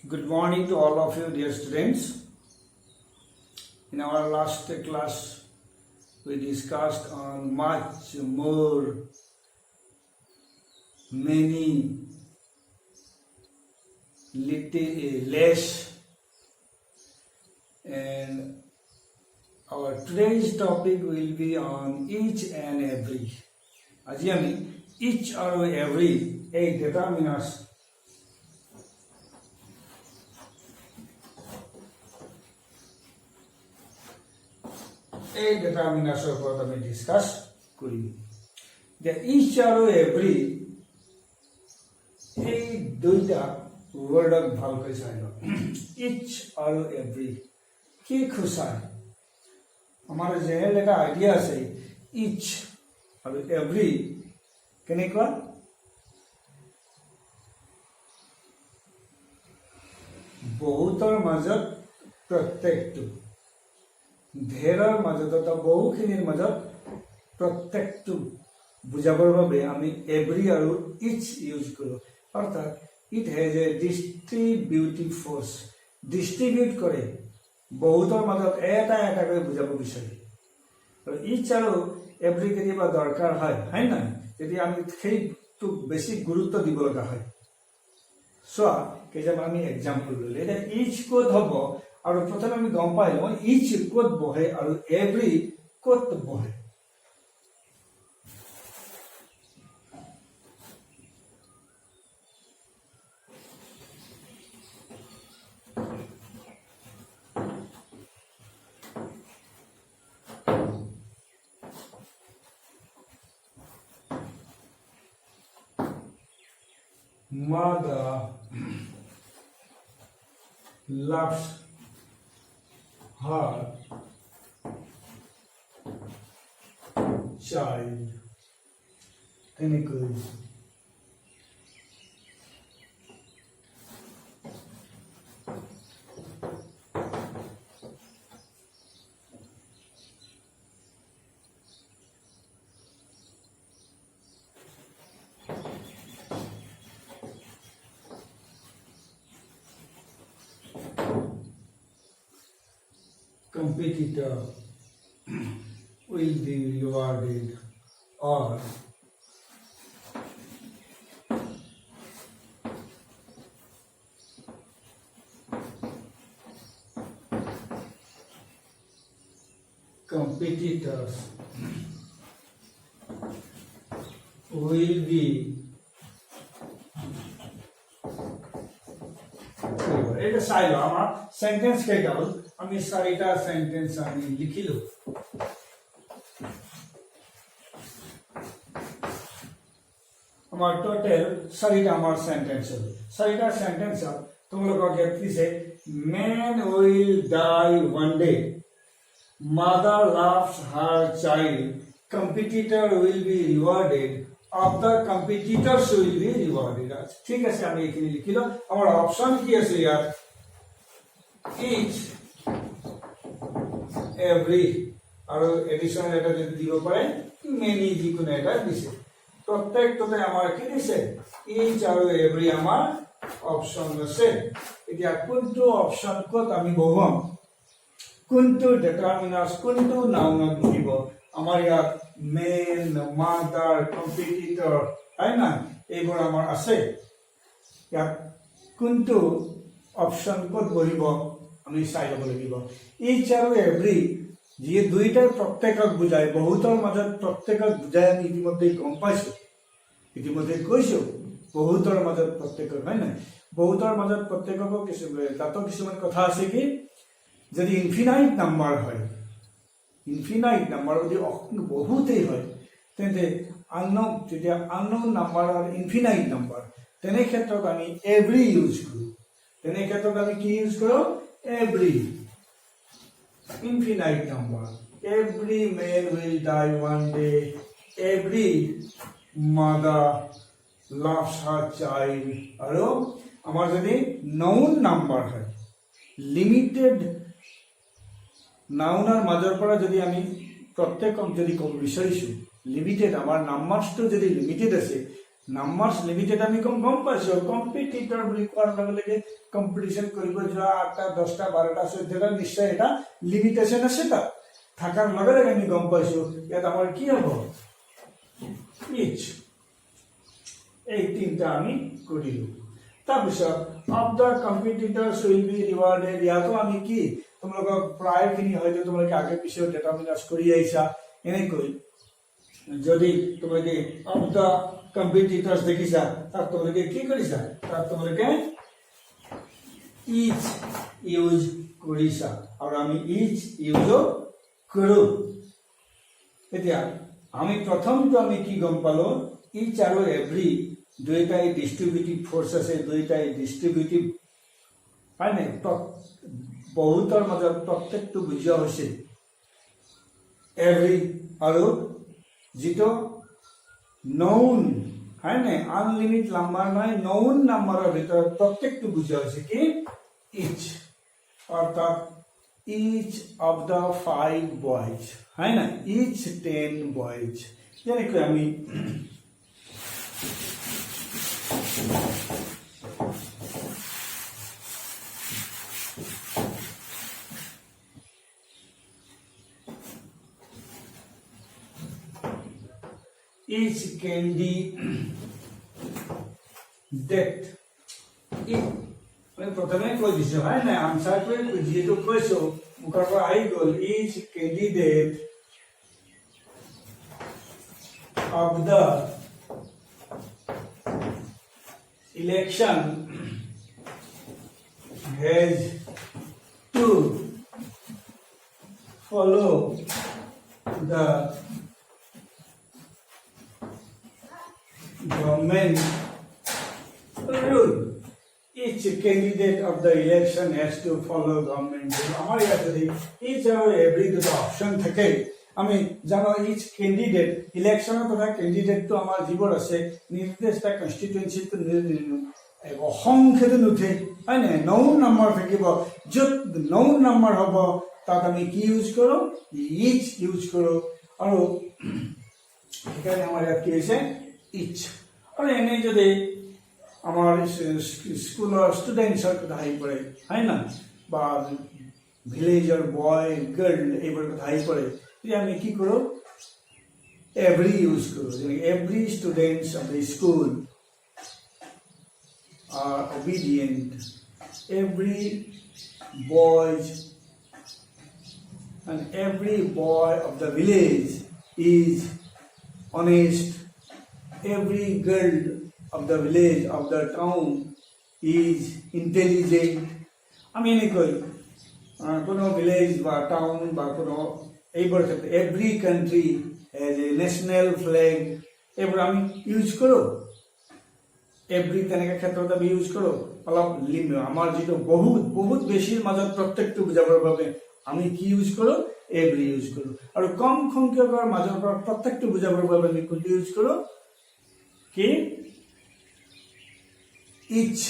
Good morning to all of you, dear students. In our last class, we discussed on much more, many, little, less, and our today's topic will be on each and every. আজি আমি each আৰু every এই determiners এই determinarsৰ ওপৰত আমি discuss কৰিম। যে each আৰু every এই দুইটা ৱৰ্ডক ভালকৈ চাই লওক। each আৰু every কি খুচায়? আমাৰ জেনেৰেল এটা আইডিয়া আছে each আৰু every কেনেকুৱা? বহুতৰ মাজত প্ৰত্যেকটো, ধেৰৰ মাজত অথবা বহুখিনিৰ মাজত প্ৰত্যেকটো বুজাবৰ বাবে আমি every আৰু each ইউজ কৰোঁ। অৰ্থাৎ it has a distributive force, distribute কৰে, বহুতৰ মাজত এটা এটাকৈ বুজাব বিচাৰে। আৰু each আৰু every কেতিয়াবা দৰকাৰ হয় নাই? যদি আমি সেইটোক বেছি গুৰুত্ব দিব লগা হয়। চোৱা কেইটামান আমি এক্সাম্পল ল'লো। এতিয়া each ক'ত হ'ব আৰু প্ৰথমে আমি গম পাই লওঁ each ক'ত বহে আৰু every ক'ত বহে। Mother loves her child. Technically, competitor will be rewarded or competitors will be এটা চাই লওঁ আমাৰ সেন্টেন্স কেইটা হ'ল। আমি চাৰিটা সেন্টেন্স আমি লিখিলো। আমাৰ টোটাল চাৰিটা আমাৰ সেন্টেন্স হ'ল। চাৰিটা সেন্টেন্স তোমালোকক ইয়াত দিছে man will die one day, mother loves her child, competitor will be rewarded, other competitors will be rewarded. ঠিক আছে, আমি এখানে লিখিলো। আমার অপশন কি আছে ইয়াত? each, every আৰু এডিশনাল এটা যদি দিব পাৰে many, যিকোনো এটা দিছে। প্ৰত্যেকটোতে আমাৰ কি দিছে? each আৰু every আমাৰ অপশন আছে। এতিয়া কোনটো অপশন ক'ত আমি বহুৱাম, কোনটো ডিটাৰমিনাৰ্স কোনটো নাউনত বহিব? আমাৰ ইয়াত মেন, মাদাৰ, কম্পিটিটৰ হয় না, এইবোৰ আমাৰ আছে। ইয়াত কোনটো অপশন ক'ত বহিব আমি চাই ল'ব লাগিব। ইচ আৰু এভৰি যিয়ে দুইটাই প্ৰত্যেকক বুজায়, বহুতৰ মাজত প্ৰত্যেকক বুজায় আমি ইতিমধ্যে গম পাইছো, ইতিমধ্যে কৈছো বহুতৰ মাজত প্ৰত্যেকক হয় নাই। বহুতৰ মাজত প্ৰত্যেককো তাতো কিছুমান কথা আছে কি, যদি ইনফিনাইট নাম্বাৰ হয়, ইনফিনাইট নাম্বাৰ যদি বহুতেই হয় তেন্তে আননোন, যেতিয়া আননোন নাম্বাৰ আৰু ইনফিনাইট নাম্বাৰ, তেনে ক্ষেত্ৰত আমি এভৰি ইউজ কৰোঁ। তেনে ক্ষেত্ৰত আমি কি ইউজ কৰোঁ? Every. Infinite number, every men will dye one day, every mother loves her child. আৰু আমাৰ যদি নাউন নাম্বাৰ হয়, লিমিটেড নাউনৰ মাজৰ পৰা যদি আমি প্ৰত্যেকক যদি ক'ব বিচাৰিছোঁ লিমিটেড, আমাৰ নাম্বাৰটো যদি লিমিটেড আছে নাম্বাৰছ লিমিটেড আমি গম পাইছো কম্পিটিটৰ বুলি কোৱাৰ লগে লগে কম্পিটিশন কৰিব যোৱা 8টা 10টা 12টা 14টা নিশ্চয় এটা লিমিটেশন আছে তাত থাকাৰ লগে লগে আমি গম পাইছো ইয়াত আমাৰ কি হ'ব ইচ এই তিনটা আমি কৰিলো তাৰপিছত of the কম্পিটিটৰ্স will be rewarded ইয়াতো আমি কি তোমালোকক প্ৰায়খিনি হয়তো তোমালোকে আগে পিছে ডেটামিনাস কৰি আহিছা এনেকৈ যদি তোমালোকে অফ দ্য কম্পিটিটৰ্স দেখিছা তাত তোমালোকে কি কৰিছা তাত তোমালোকে ইচ ইউজ কৰিছা আৰু আমি ইচ ইউজ কৰো এতিয়া আমি প্ৰথমটো আমি কি গম পালো ইচ আৰু এভৰি দুইটাই ডিস্ট্ৰিবিউটিভ ফোৰ্স আছে দুইটাই ডিস্ট্ৰিবিউটিভ হয় নাই বহুতৰ মাজত প্ৰত্যেকটো বুজোৱা হৈছে এভৰি আৰু যেটো নউন হয় নাই আনলিমিটেড নাম্বাৰ নাই নউন নাম্বাৰৰ ভিতৰত প্ৰত্যেকটো বুজোৱা হৈছে কি ইচ অৰ্থাৎ ইচ অফ দ্য 5 বয়জ হয় না ইচ 10 বয়জ যেনেকৈ আমি each candy that it প্রথমে কই দিছো হয় না আনসার করে যেটো কইছো মুখৰ পৰা আহি গল each candidate of the election has to follow the government rule. Each candidate of the election has to follow government rule. আমার ইয়াতে each and every দুটো অপশন থাকে আমি জানো each candidate election তথা candidate তো আমার জীবন আছে নির্দিষ্ট কনস্টিটুয়েন্সি তো অসংখ্যটো নুঠে হয় না নউন নাম্বাৰ থাকিব যত নউন নাম্বাৰ হ'ব তাত আমি কি ইউজ কৰো each ইউজ কৰো আৰু এখানে আমাৰ ইয়াত কি আছে ইচ আৰু এনে যদি আমাৰ স্কুলৰ ষ্টুডেন্টছৰ কথা আহি পৰে হয় না বা ভিলেজৰ বয় গাৰ্ল এইবোৰ কথা আহি পৰে তেতিয়া আমি কি কৰো এভৰি ইউজ কৰো যেনে every students of the school are obedient every boys and every boy of the village is honest every girl of the village of the town is intelligent I mean কোনো village বা town বা কোনো এইবোৰ ক্ষেত্ৰত every country has a national flag এইবোৰ আমি use কৰো every তেনেকা ক্ষেত্ৰত আমি ইউজ কৰো অলপ আমাৰ যেটো বহুত বেছিৰ মাজত প্ৰত্যেকটো বুজাবৰ বাবে আমি কি ইউজ কৰো every ইউজ কৰো আৰু কম সংখ্যকৰ মাজৰ পৰা প্ৰত্যেকটো বুজাবৰ বাবে আমি কোনটো ইউজ কৰো কি each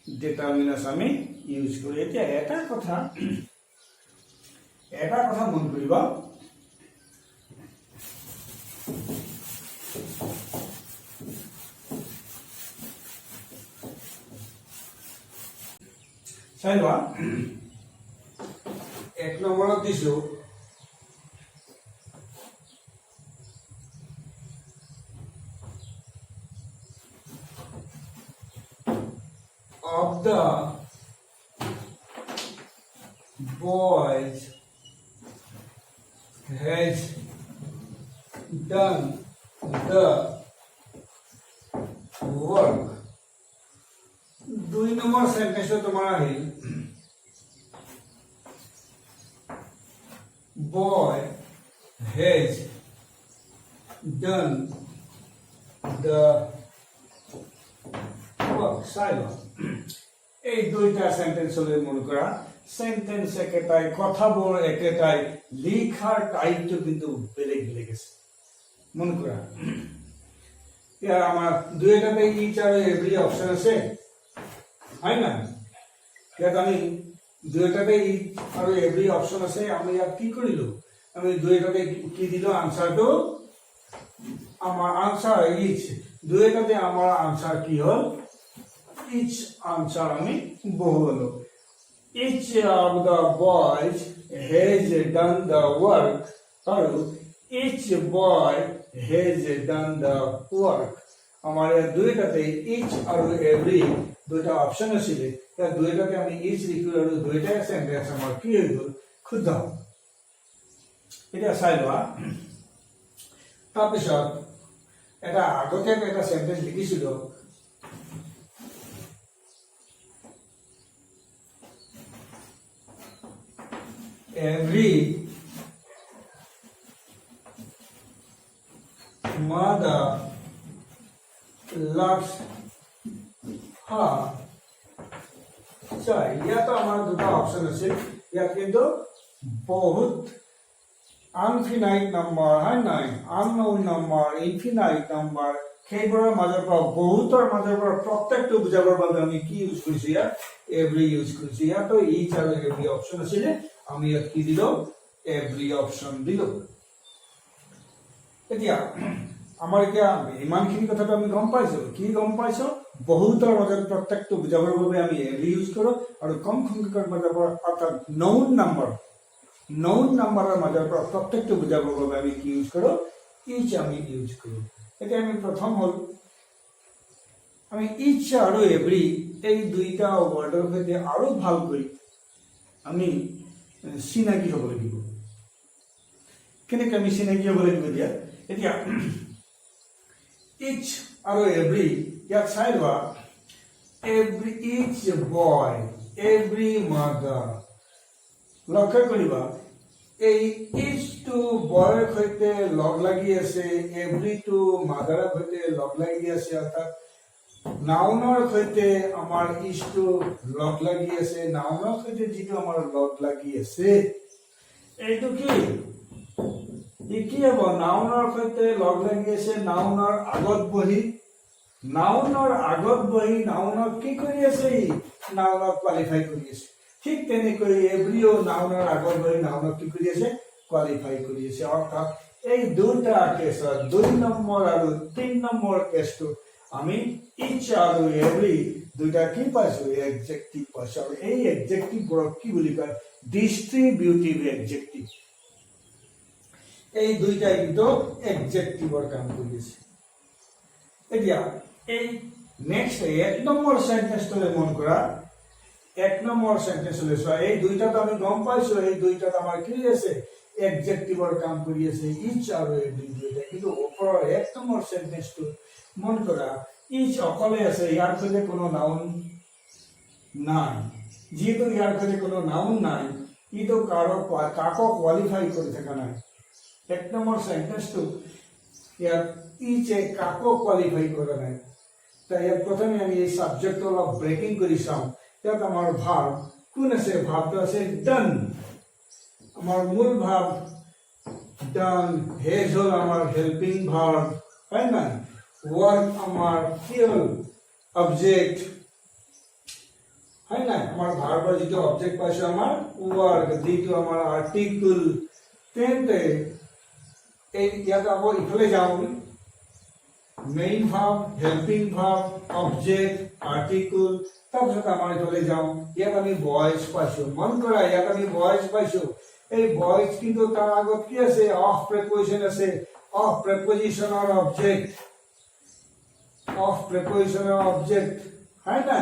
determinants আমি ইউজ কৰো এতিয়া এটা কথা মন কৰিবা চাইবা এক নম্বৰত দিছো of the boys has done the work. 2 নম্বর সেন্টেন্সে তোমার আহিল boy has done the work. Silent. এই দুইটা সেন্টেন্স হলে মনে করা সেন্টেন্স একটাই কথাবোৰ একটাই লেখাৰ টাইপটো কিন্তু বেলেগ বেলেগ আছে মনে কৰা ইয়াৰ আমাৰ দুইটাতে ইচ আৰু এভৰি অপশন আছে হয় না ইয়াত আমি দুইটাতে ইচ আৰু এভৰি অপশন আছে আমি ইয়াত কি কৰিলো আমি দুইটাতে কি দিলো আনসাৰটো আমাৰ আনসাৰ ইচ দুইটাতে আমাৰ আনসাৰ কি হ'ল ইচ আনসাৰ আমি বহুলো each of the boys has done the work আৰু each boy has done the work আমাৰ দুইটাতে each আৰু every দুইটা অপচন আছিল তাৰ দুইটাতে আমি each লিখিলো আৰু দুইটা সেন্টেন্স আমাৰ কি হৈ গ'ল শুদ্ধ এতিয়া চাই লোৱা তাৰপিছত এটা আগতে এটা সেন্টেন্স লিখিছিলো every mother loves her child या तो हमारा दूसरा ऑप्शन है या किंतु बहुत अनफिनाइट नंबर है ना अननोन नंबर इनफिनाइट नंबर সেইবোৰৰ মাজৰ পৰা বহুতৰ মাজৰ পৰা প্ৰত্যেকটো বুজাবৰ বাবে আমি কি ইউজ কৰিছো ইয়াত এভৰি ইউজ কৰিছো ইয়াত তো ইচ আৰু এভৰি অপচন আছিল আমি ইয়াত কি দিলো এভৰি অপচন দিলো এতিয়া আমাৰ এতিয়া ইমানখিনি কথাটো আমি গম পাইছো কি গম পাইছো বহুতৰ মাজৰ প্ৰত্যেকটো বুজাবৰ বাবে আমি এভৰি ইউজ কৰো আৰু কম সংখ্যকৰ মাজৰ পৰা অৰ্থাৎ নউন নাম্বাৰৰ মাজৰ পৰা প্ৰত্যেকটো বুজাবৰ বাবে আমি কি ইউজ কৰো ইচ আমি ইউজ কৰো এতিয়া আমি প্ৰথম হল আমি ইচ আৰু এভৰি এই দুইটা ওয়াৰ্ডৰ সৈতে আৰু ভাল কৰি আমি চিনাকি হ'ব লাগিব কেনেকৈ আমি চিনাকি হ'ব লাগিব দিয়া এতিয়া ইচ আৰু এভৰি ইয়াত চাই লোৱা এভৰি ইচ বয় এভৰি মাদাৰ লক্ষ্য কৰিবা এই ইচ টু বয়ৰ সৈতে লগ লাগি আছে এভৰি টু মাদাৰৰ সৈতে লগ লাগি আছে অৰ্থাৎ নাউনৰ সৈতে আমাৰ ইচ টু লগ লাগি আছে নাউনৰ সৈতে যিটো আমাৰ লগ লাগি আছে এইটো কি হ'ব নাউনৰ সৈতে লগ লাগি আছে নাউনৰ আগত বহি নাউনক কি কৰি আছে নাউনক কোৱালিফাই কৰি আছে ঠিক তেনেকৈ এভৰিও নাউনৰ আগত বহি নাউনক কি কৰি আছে কোৱালিফাই কৰি আছে অৰ্থাৎ এই দুটা কেছত 2 নম্বৰ আৰু 3 নম্বৰ কেছটো আমি ইচ আৰু এভৰি দুটা কি পাইছো এডজেক্টিভ পাইছো আৰু এই এডজেক্টিভ বোৰক কি বুলি কয় ডিস্ট্ৰিবিউটিভ এডজেক্টিভ এই দুইটাই কিন্তু এডজেক্টিভৰ কাম কৰি আছে এতিয়া এই নেক্সট এক নম্বৰ সেন্টেন্সটো মন কৰা এক নম্বৰ সেন্টেন্স লৈছো এই দুইটাত আমি গম পাইছো এই দুইটাত আমাৰ কি আছে এডজেক্টিভৰ কাম কৰি আছে ইচ আৰু এভৰি দুইটা কিন্তু ওপৰৰ এক নম্বৰ সেন্টেন্সটো মন কৰা ইচ অকলে আছে ইয়াৰ সৈতে কোনো নাউন নাই যেহেতু ইয়াৰ সৈতে কোনো নাউন নাই ইটো কাকো কোৱালিফাই কৰি থকা নাই এক নম্বৰ সেন্টেন্সটো ইয়াত ইচে কাকো কোৱালিফাই কৰা নাই তাই ইয়াত প্ৰথমে আমি এই সাবজেক্টটো অলপ ব্ৰেকিং কৰি চাওঁ ইয়াত আমাৰ ভাৰ্ব কোন আছে ভাৰ্বটো আছে ডান আমাৰ মূল ভাৰ্ব ডান হেজ হল আমাৰ হেল্পিং ভাৰ্ব হয় না ওয়ার্ক আমার কি হল অবজেক্ট হয় না আমার ভার্বের যেটো অবজেক্ট পাইছো আমার ওয়ার্ক যেটো আমার আর্টিকেল তেন্তে এই ইয়াত আকৌ ইফালে যাওঁ main verb helping verb object article তাৰপিছত আমাৰ ইফালে যাওঁ ইয়াত আমি ভয়েস পাইছো মন কৰা ইয়াত আমি ভয়েস পাইছো এই ভয়েস কিন্তু তাৰ আগত কি আছে অফ প্ৰিপজিশন আছে অফ প্ৰিপজিশনৰ object of prepositional object hai na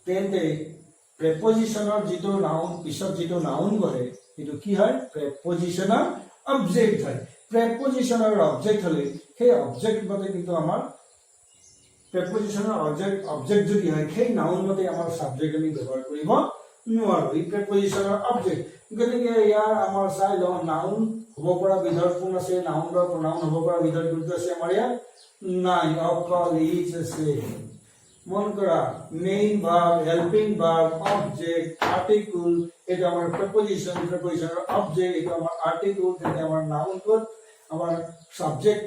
tente prepositional jito noun pisot jito noun bole etu ki hoy prepositional object hoy prepositional object hole সেই object মতে কিন্তু আমাৰ prepositional object যদি হয় সেই noun মতে আমাৰ subject আমি ব্যৱহাৰ কৰিব নোৱাৰো এই prepositional object গতিকে ইয়াৰ আমাৰ চাই লওঁ noun হ'ব পৰা বিধৰ কোন আছে noun বা pronoun হ'ব পৰা বিধৰ কোন আছে আমাৰ ইয়াত নাই অকল ইচ আছে মন কৰা main verb helping verb object article এটা আমার প্রিপজিশন অবজেক্ট এটা আমার আর্টিকেল এটা আমার নাউন কোড আমার সাবজেক্ট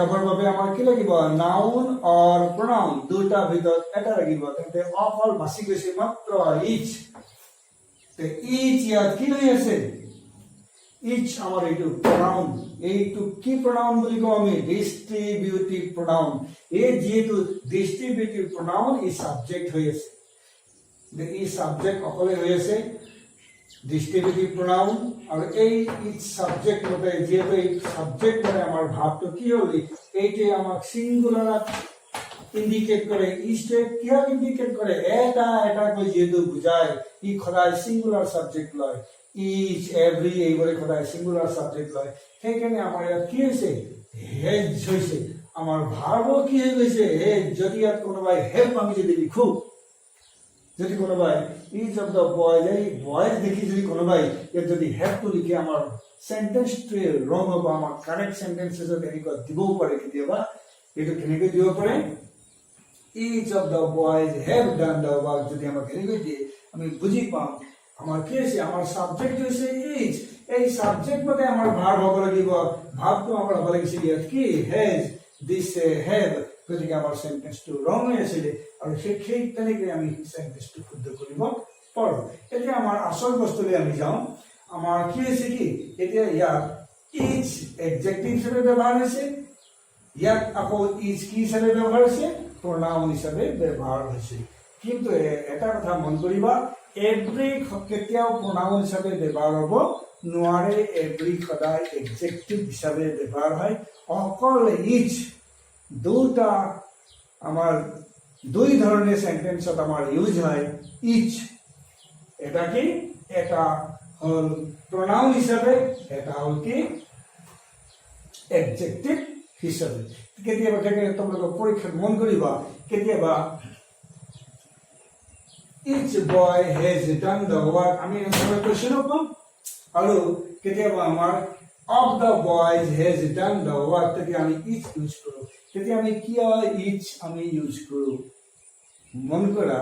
হবার বাবে আমার কি লাগিব নাউন অর প্রনাউন দুটা ভিতৰত এটা লাগিব তেন্তে অকল বাছি গৈছে মাত্ৰ ইচ তে ইচ ইয়াত কি লৈ আছে ইচ আমাৰ এইটো pronoun, এইটো কি pronoun বুলি কওঁ আমি? distributive pronoun. এই যিহেতু distributive pronoun ই subject হৈ আছে, ই subject অকলে হৈ আছে distributive pronoun, আৰু এই ইচ subject মতে যিহেতু এই subject মানে আমাৰ ভাৱটো কি হ'ল, এইটোৱে আমাক singular ইন্ডিকেট কৰে, ইচটোৱে কিয় ইন্ডিকেট কৰে? এটা কৈ যিহেতু বুজায়, ই সদায় singular subject লয়, ইচ এভৰি এইবোৰে সদায় singular subject লয়, সেইকাৰণে আমাৰ ইয়াত কি হৈছে? হেজ হৈছে। আমাৰ ভাৰ্ব কি হৈ গৈছে? হেজ। যদি ইয়াত কোনোবাই হেল্প আমি যদি লিখো, যদি কোনোবাই ইচ অফ দ্য বয়েজ, এই বয়েজ দেখি যদি কোনোবাই ইয়াত যদি হেল্পটো লিখে, আমাৰ সেন্টেন্সটোৱে ৰং হ'ব, আমাৰ কাৰেক্ট সেন্টেন্সেছত এনেকুৱা দিবও পাৰে কেতিয়াবা। এইটো কেনেকৈ দিব পাৰে? each of the boys have done the work, যদি আমাক এনেকৈ দিয়ে আমি বুজি পাম আমাৰ কি আছে? আমাৰ সাবজেক্ট হৈছে each, এই সাবজেক্ট মতে আমাৰ ভাৰ্ব হ'ব লাগিব, ভাৰ্বটো আমাৰ হ'ব লাগিছিল ইয়াত কি? has, this have, গতিকে আমাৰ সেন্টেন্সটো ৰং হৈ আছিলে, আৰু সেই তেনেকৈ আমি সেন্টেন্সটো শুদ্ধ কৰিব পাৰোঁ। এতিয়া আমাৰ আচল বস্তুলৈ আমি যাওঁ। আমাৰ কি হৈছে কি? এতিয়া ইয়াত each এডজেক্টিভ হিচাপে ব্যৱহাৰ হৈছে, ইয়াত আকৌ ইজ কি হিচাপে ব্যৱহাৰ হৈছে? pronoun হিচাপে ব্যৱহাৰ হৈছে। কিন্তু এটা কথা মন কৰিবা, এভৰি কেতিয়াও pronoun হিচাপে ব্যৱহাৰ হ'ব নোৱাৰে, এভৰি সদায় এডজেক্টিভ হিচাপে ব্যৱহাৰ হয়। অকল ইজ দুটা আমাৰ দুই ধৰণে সেন্টেন্সত আমাৰ ইউজ হয় ইজ। এটা কি? এটা হ'ল pronoun হিচাপে, এটা হ'ল কি? এডজেক্টিভ হিচাপে। কেতিয়াবা তোমালোকৰ পৰীক্ষাত মন কৰিবা, কেতিয়াবা each boy has done the work, আমি এনেকুৱা কোৱেশ্চনো পাম, আৰু কেতিয়াবা আমাৰ of the boys has done the work, তেতিয়া আমি each ইউজ কৰোঁ। তেতিয়া আমি কিয় each আমি ইউজ কৰোঁ? মন কৰা,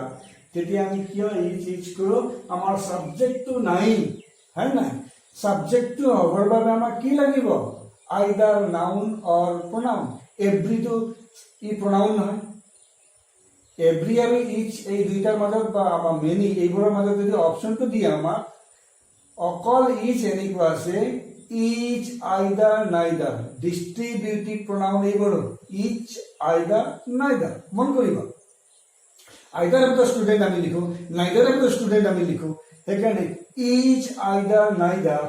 তেতিয়া আমি কিয় each ইউজ কৰোঁ? আমাৰ সাবজেক্টটো নাই, হয় নাই? সাবজেক্টটো হ'বৰ বাবে আমাক কি লাগিব? either noun or pronoun. every to E pronoun নহয়, every আৰু each এই দুইটাৰ মাজত বা আমাৰ many এইবোৰৰ মাজত যদি অপশনটো দিয়ে আমাক অকল each এনেকুৱা আছে, each, either, neither, distributive pronoun এইবোৰ each, either, neither। মন কৰিবা, either of the student আমি লিখো, neither of the student আমি লিখো, সেইকাৰণে each, either, neither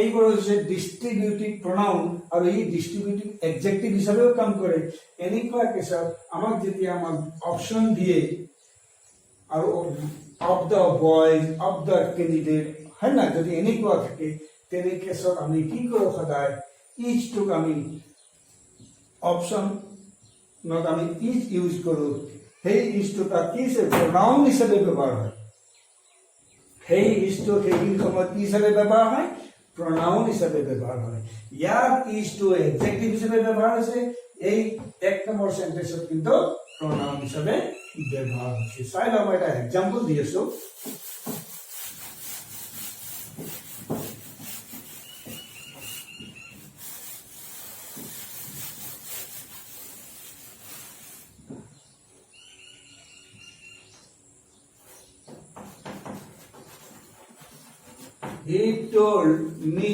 এইবোৰ হৈছে ডিস্ট্ৰিবিউটিভ pronoun, আৰু এই ডিস্ট্ৰিবিউটিভ এডজেক্টিভ হিচাপেও কাম কৰে। এনেকুৱা কেছত আমাক যেতিয়া আমাক অপশন দিয়ে, আৰু of the boys, of the candidate, হয় না, যদি এনেকুৱা থাকে তেনে কেছত আমি কি কৰোঁ? সদায় ইচটোক আমি অপশনত আমি ইচ ইউজ কৰোঁ। সেই ইচটো তাত কি হৈছে? pronoun হিচাপে ব্যৱহাৰ হয়। সেই ইচটো সেইখিনি সময়ত কি হিচাপে ব্যৱহাৰ হয়? pronoun হিচাপে ব্যৱহাৰ হয়। ইয়াত ইজটো এডজেক্টিভ হিচাপে ব্যৱহাৰ হৈছে, এই এক নম্বৰ সেন্টেন্সত কিন্তু pronoun হিচাপে ব্যৱহাৰ হৈছে। চাই লওঁ, মই এটা এক্সাম্পল দি আছো। He told me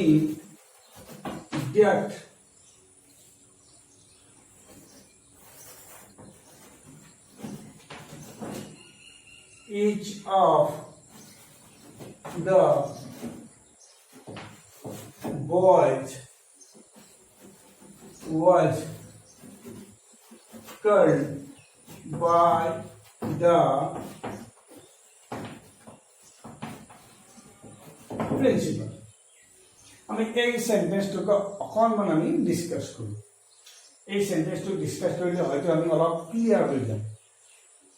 that each of the boys was killed by the principal. আমি এই সেন্টেন্সটোক অকণমান আমি ডিসকাস কৰোঁ। এই সেন্টেন্সটো ডিসকাস কৰিলে হয়তো আমি অলপ ক্লিয়াৰ হৈ যাম।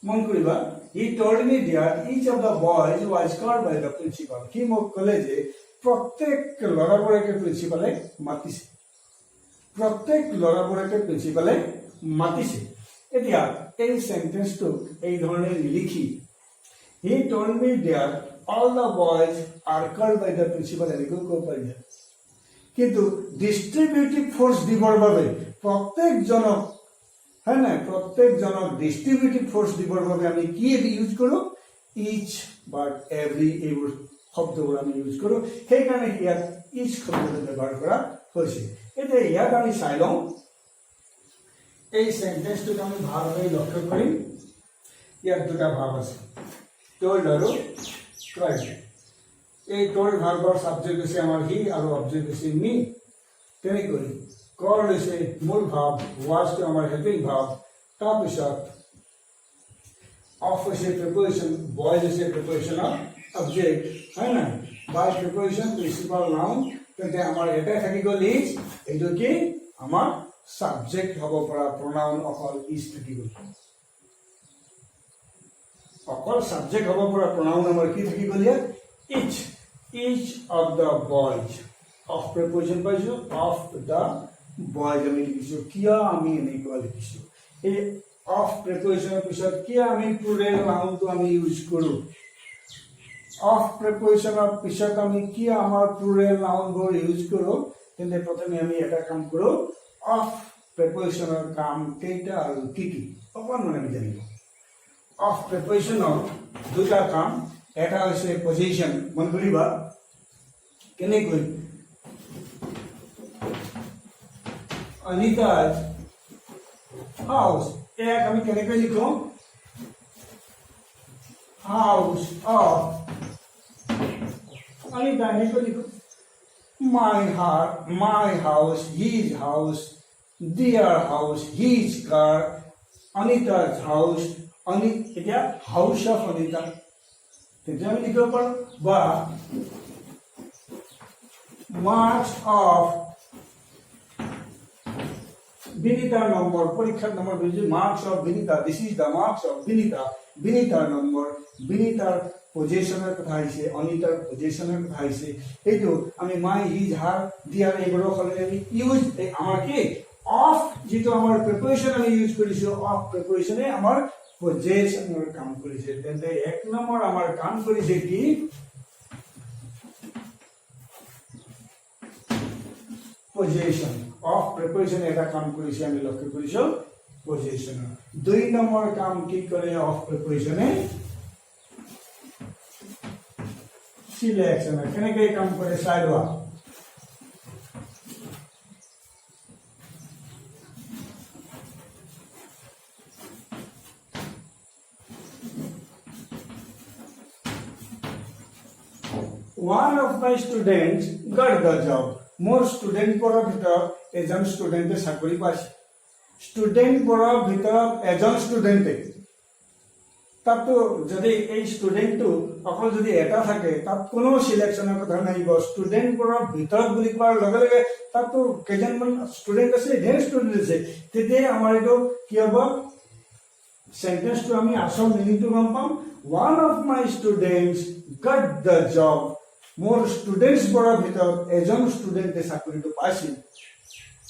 মন কৰিবা, he told me that each of the boys was called by the principal. সি মোক ক'লে যে প্ৰত্যেক ল'ৰাবোৰকে প্ৰিন্সিপালে মাতিছে, প্ৰত্যেক ল'ৰাবোৰকে প্ৰিন্সিপালে মাতিছে। এতিয়া এই সেন্টেন্সটোক এই ধৰণে লিখি he told me that all the boys are called by the principal, এনেকৈ ক'ব পাৰি। কিন্তু ডিস্ট্ৰিবিউটিভ ফোৰ্স দিবৰ বাবে প্ৰত্যেকজনক, হয় নাই, প্ৰত্যেকজনক ডিস্ট্ৰিবিউটিভ ফোৰ্স দিবৰ বাবে আমি কি ইউজ কৰোঁ? ইচ বা এভৰি এইবোৰ শব্দবোৰ আমি ইউজ কৰোঁ সেইকাৰণে ইয়াত ইজ শব্দটো ব্যৱহাৰ কৰা হৈছে এতিয়া ইয়াত আমি চাই লওঁ এই সেন্টেন্সটোক আমি ভালকৈ লক্ষ্য কৰিম ইয়াত দুটা ভাব আছে told আৰু cried এই told ভাৰ্বৰ সাবজেক্ট হৈছে আমাৰ হি আৰু অবজেক্ট হৈছে মি তেনেকৈ called হৈছে মূল ভাব was টো আমাৰ হেল্পিং ভাব তাৰ পিছত of হৈছে preposition boys হৈছে preposition of object হয় না by preposition principal noun তেন্তে আমাৰ এটা থাকি গ'ল is এইটো কি আমাৰ সাবজেক্ট হ'ব পৰা pronoun অকল is থাকি গ'ল অকল সাবজেক্ট হ'ব পৰা pronoun আমাৰ কি থাকি গ'ল ইয়াত each of the boys of preposition পাইছো of the boys আমি লিখিছো কিয় আমি এনেকুৱা লিখিছো এই of preposition পিছত কিয় আমি plural noun টো আমি ইউজ কৰো of preposition পিছত আমি কিয় আমাৰ plural noun বোৰ ইউজ কৰো তেন্তে প্ৰথমে আমি এটা কাম কৰো of preposition কাম কেইটা আৰু কি কি অকণমান আমি জানিব of preposition দুটা কাম এটা হৈছে পজিশন মন কৰিবা কেনেকৈ Anita's house এক আমি কেনেকৈ লিখো house of Anita এনেকৈ লিখো my house his house their house his car Anita's house এতিয়া house of Anita তেতিয়া আমি লিখিব পাৰো বা marks of Vinita number পরীক্ষার নম্বর বুঝি marks of Vinita this is the marks of Vinita number Vinitaর পজিশনের কথা আছে অনিতার পজিশনের কথা আছে এইটো আমি my his her their এইগুলো হলে আমি ইউজ আমার কি of যেটো আমার প্রিপোজিশন আমি ইউজ কৰিছো of প্ৰিপোজিশনে আমাৰ পজিশনেৰ কাম কৰিছে তেন্তে এক নম্বৰ আমাৰ কাম কৰিছে কি পজিশন of preposition এটা কাম কৰিছে আমি লক্ষ্য কৰিছো পজিশন দুই নম্বৰ কাম কি কৰে of preposition সিলেকশন কেনেকৈ কাম কৰে চাই লোৱা one of my students got the job মোৰ স্টুডেন্ট পৰৰ ভিতৰত এজন স্টুডেন্টে চাকৰি পাইছে স্টুডেন্ট পৰৰ ভিতৰত এজন স্টুডেন্টে তাতো যদি এই স্টুডেন্টটো অকল যদি এটা থাকে তাত কোনো সিলেকশনৰ কথা নাহিব স্টুডেন্ট পৰৰ ভিতৰত বুলি কোৱাৰ লগে লগে তাতো কেইজনমান স্টুডেন্ট আছে ঢেৰ স্টুডেন্ট আছে তেতিয়া আমাৰ এইটো কি হ'ব সেন্টেন্সটো আমি আসল মিনিংটো গম পাম one of my students got the job মোৰ স্টুডেন্টস পৰৰ ভিতৰত এজন স্টুডেন্টে চাকৰিটো পাইছিল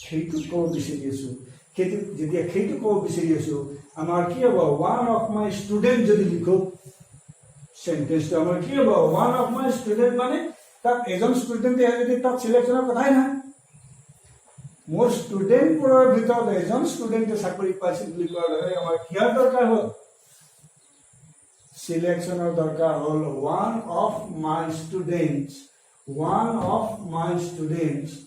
সেইটো ক'ব বিচাৰি আছো কিন্তু যদি সেইটো ক'ব বিচাৰি আছো আমাৰ কি হ'ব one of my student যদি লিখো সেন্টেন্সটো আমাৰ কি হ'ব one of my student মানে তাত এজন স্টুডেন্টে যদি তাত সিলেকশনৰ কথাই নাই মোৰ স্টুডেন্ট পৰৰ ভিতৰত এজন স্টুডেন্টে চাকৰি পাইছিল বুলি কোৱাৰ লগে আমাৰ কি দৰকাৰ হ'ল selection of darkar hol one of my students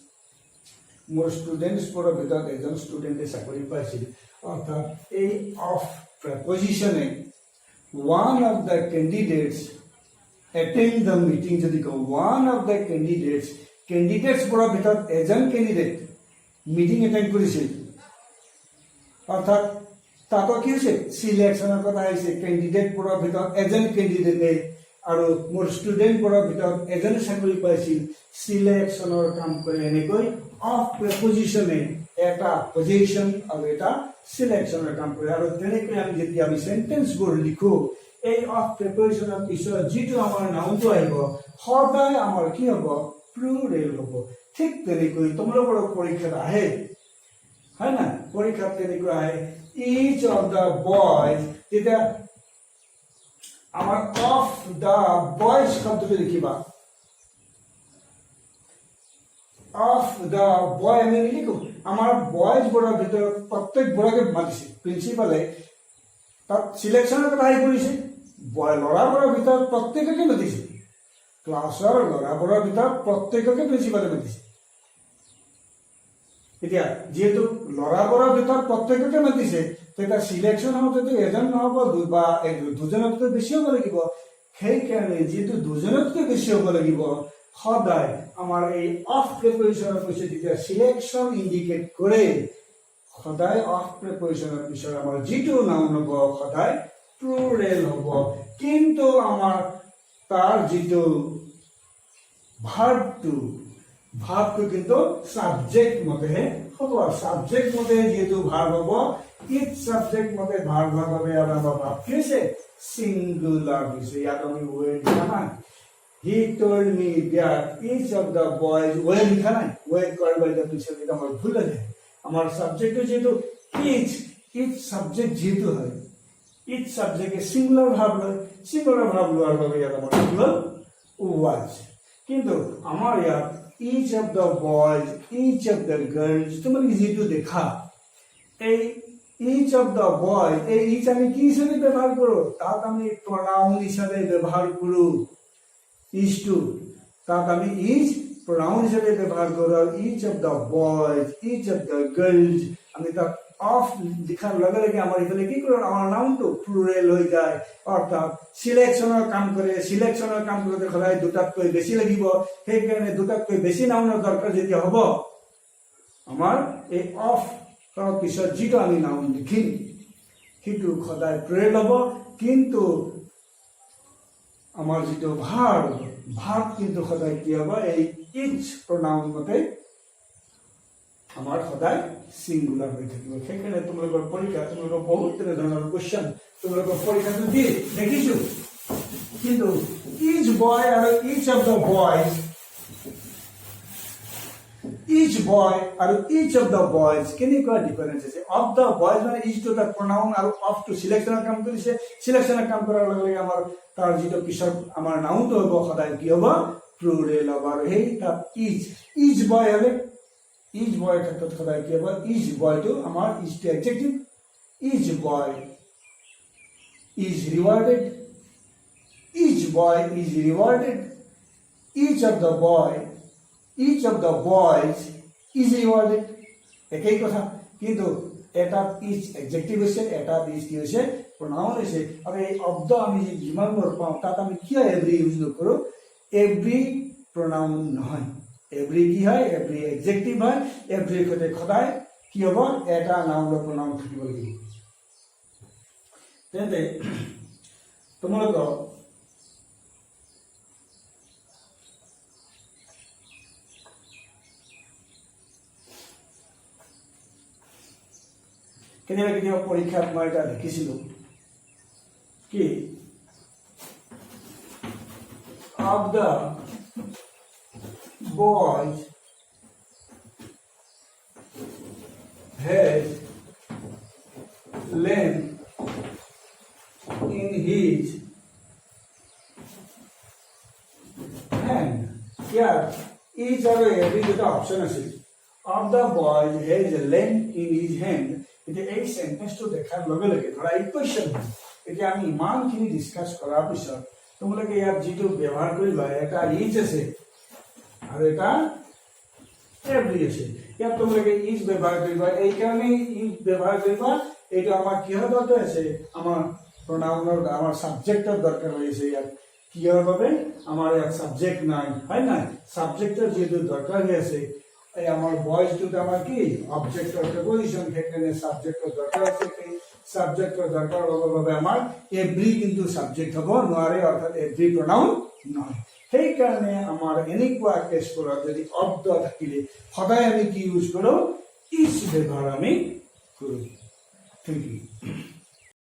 more students pora bhitor ejon student e sakori paisil orthat ei of preposition e one of the candidates attend the meeting jodi ko one of the candidates pora bhitor ejon candidate meeting attend korisil orthat তাতো কি হৈছে সিলেকশনৰ কথা আহিছে candidate পৰৰ ভিতৰত এজন ক্যান্ডিডেটে আৰু মোৰ স্টুডেন্ট পৰৰ ভিতৰত এজন চাকৰি পাইছিল সিলেকশনৰ কাম কৰে এনেকৈ অফ প্ৰিপজিশনে এটা পজিশন আৰু এটা সিলেকশনৰ কাম কৰে আৰু তেনেকৈ আমি যেতিয়া আমি সেন্টেন্স বোৰ লিখো এই অফ প্ৰিপজিশনৰ পিছত যেটো আমাৰ নাউনটো আহিব সদায় আমাৰ কি হ'ব প্লুৰেল হ'ব ঠিক তেনেকৈ তোমালোকৰ পৰীক্ষাত আহে হয় না পৰীক্ষাত তেনেকৈ আহে each of the boys তেতিয়া আমাৰ of the boys শব্দটো লিখিবা of the boy আমি লিখো আমাৰ বয়জ বোৰৰ ভিতৰত প্ৰত্যেক বৰাকে মাতিছে প্ৰিন্সিপালে তাত সিলেকশনৰ কথা আহি পৰিছে বয় লৰাবোৰৰ ভিতৰত প্ৰত্যেককে মাতিছে ক্লাছৰ ল'ৰাবোৰৰ ভিতৰত প্ৰত্যেককে প্ৰিন্সিপালে মাতিছে। এতিয়া যেহেতু ল'ৰাবোৰৰ ভিতৰত প্ৰত্যেককে মাতিছে, তেতিয়া সিলেকশন হওঁতে এজন নহ'ব বা দুজনতকৈ বেছি হ'ব লাগিব। সেইকাৰণে যেহেতু দুজনতকৈ বেছি হ'ব লাগিব, সদায় আমাৰ এই অফ প্ৰিপেৰেশ্যনৰ পিছত যেতিয়া সিলেকশন ইণ্ডিকেট কৰে, সদায় অফ প্ৰিপেৰেশ্যনৰ পিছত আমাৰ যিটো নাউন হ'ব সদায় প্লুৰেল হ'ব। কিন্তু আমাৰ তাৰ যিটো ভাৰ্বটো কিন্তু সাবজেক্ট মতেহে হ'ব। সাবজেক্ট মতে যেহেতু ভাৰ্ব হ'ব, ইট সাবজেক্ট মতে ভাৰ্ব হোৱাৰ বাবে আমাৰ ভাব কি হৈছে? সিঙ্গুলার হৈছে। ইয়াত আমি ওয়েল লিখা নাই। He told me that each of the boys, well লিখা নাই। ওয়েল কৰাৰ বাবে পিছত এটা আমাৰ ভুল আছে। আমাৰ সাবজেক্ট যেহেতু ইচ, ইচ সাবজেক্ট যেহেতু হয়, ইচ সাবজেক্টে সিঙ্গুলাৰ ভাব লয়। সিঙ্গুলাৰ ভাব লোৱাৰ বাবে ইয়াত আমাৰ কি হ'ল? ওয়াজ। কিন্তু আমাৰ ইয়াত each of the boys, each of the girls, তোমাকে যেহেতু দেখা এই each of the boys, এই each আমি কি হিসাবে ব্যবহার করো? তাত আমি pronoun হিসাবে ব্যবহার করো is to, তাত আমি is pronoun হিসাবে ব্যবহার করো। each of the boys, each of the girls, আমি তাত অফ লিখার লগে লগে আমার এখানে কি করে? আমার নাউনটো প্লুরেল হয়ে যায়। অর্থাৎ সিলেকশনের কাম করে। সিলেকশনের কাম করতে সদায় দুটাতকৈ বেছি লাগিব। সেইকাৰণে দুটাতকৈ বেছি নাউনৰ দৰকাৰ যেতিয়া হ'ব, আমাৰ এই অফ তাৰ পিছত যিটো আমি নাউন লিখিম সেইটো সদায় প্লুৰেল হ'ব। কিন্তু আমাৰ যিটো ভাৰ্ব কিন্তু সদায় কি হ'ব? এই ইচ প্ৰনাউন মতে আমাৰ সদায় সিঙ্গুলাৰ হয়ে থাকিব। সেইকাৰণে তোমালোকৰ পৰীক্ষা, তোমালোকৰ বহুত ধৰণৰ কোৱেশ্চন তোমালোকৰ পৰীক্ষাটো দি দেখিছো। কিন্তু ইচ বয় আৰু each of the boys, each boy আৰু ইচ অফ দ্য বয়জ কেনেকুৱা ডিফাৰেন্স আছে? অফ দ্য বয়জ মানে ইচ টু দ্য প্ৰনাউন আৰু অফ টু সিলেকশনৰ কাম কৰিছে। সিলেকশনৰ কাম কৰাৰ লগে লগে আমাৰ তাৰ যিটো পিছত আমাৰ নাউনটো হ'ব সদায় কি হ'ব? প্লুৰেল হ'ব। আৰু সেই তাত ইচ বয় হ'লে ইচ বয় ক্ষেত্ৰত সদায় কি হ'ব? ইচ বয়টো আমাৰ ইজটো adjective. Each boy is rewarded, each boy is rewarded, each of the boy, each of the boys is rewarded. একেই কথা। কিন্তু এটাত ইজ এডজেক্টিভ হৈছে, এটাত ইজ কি হৈছে? প্ৰনাউন হৈছে। আৰু এই শব্দ আমি যিমানবোৰ পাওঁ তাত আমি কিয় এভৰি ইউজ নকৰোঁ? এভৰি প্ৰনাউন নহয়। এভৰি কি হয়? এভৰি এডজেক্টিভ হয়। এভৰিৰ সৈতে সদায় কি হ'ব? এটা নাউনৰ প্ৰনাউন থাকিব লাগিব। তেন্তে তোমালোকক কেতিয়াবা কেতিয়াবা পৰীক্ষাত মই এটা দেখিছিলো কি of the boys has length in his hand. Here, each or every option is of the boys has length in his hand. এতিয়া এই সেন্টেন্সটো দেখাৰ লগে লগে ধৰা এই কোৱেশ্চন এতিয়া আমি ইমানখিনি ডিসকাস কৰাৰ পিছত তোমালোকে ইয়াত যিটো ব্যৱহাৰ কৰিবা, এটা ইজ আছে আৰু এটা এভৰি আছে। ইয়াত তোমালোকে ইজ ব্যৱহাৰ কৰিবা। এই কাৰণে ইজ ব্যৱহাৰ কৰিবা, এইটো আমাৰ কিহৰ দৰকাৰ আছে? আমাৰ প্ৰনাউনৰ, আমাৰ সাবজেক্টৰ দৰকাৰ হৈছে। ইয়াত কিহৰ বাবে? আমাৰ ইয়াত সাবজেক্ট নাই, হয় নাই? সাবজেক্টৰ যেহেতু দৰকাৰ হৈ আছে, এই আমাৰ বয়জটোত আমাৰ কি অবজেক্টৰ প্ৰিপজিশন, সেইকাৰণে সাবজেক্টৰ দৰকাৰ আছে। সেই সাবজেক্টৰ দৰকাৰ হোৱাৰ বাবে আমাৰ এভৰি কিন্তু সাবজেক্ট হ'ব নোৱাৰে, অৰ্থাৎ এভৰি প্ৰনাউন নহয়। সেইকাৰণে আমাৰ এনেকুৱা কেছবোৰত যদি অব্দ থাকিলে সদায় আমি কি ইউজ কৰোঁ? ইজ ব্যৱহাৰ আমি কৰোঁ। Thank U.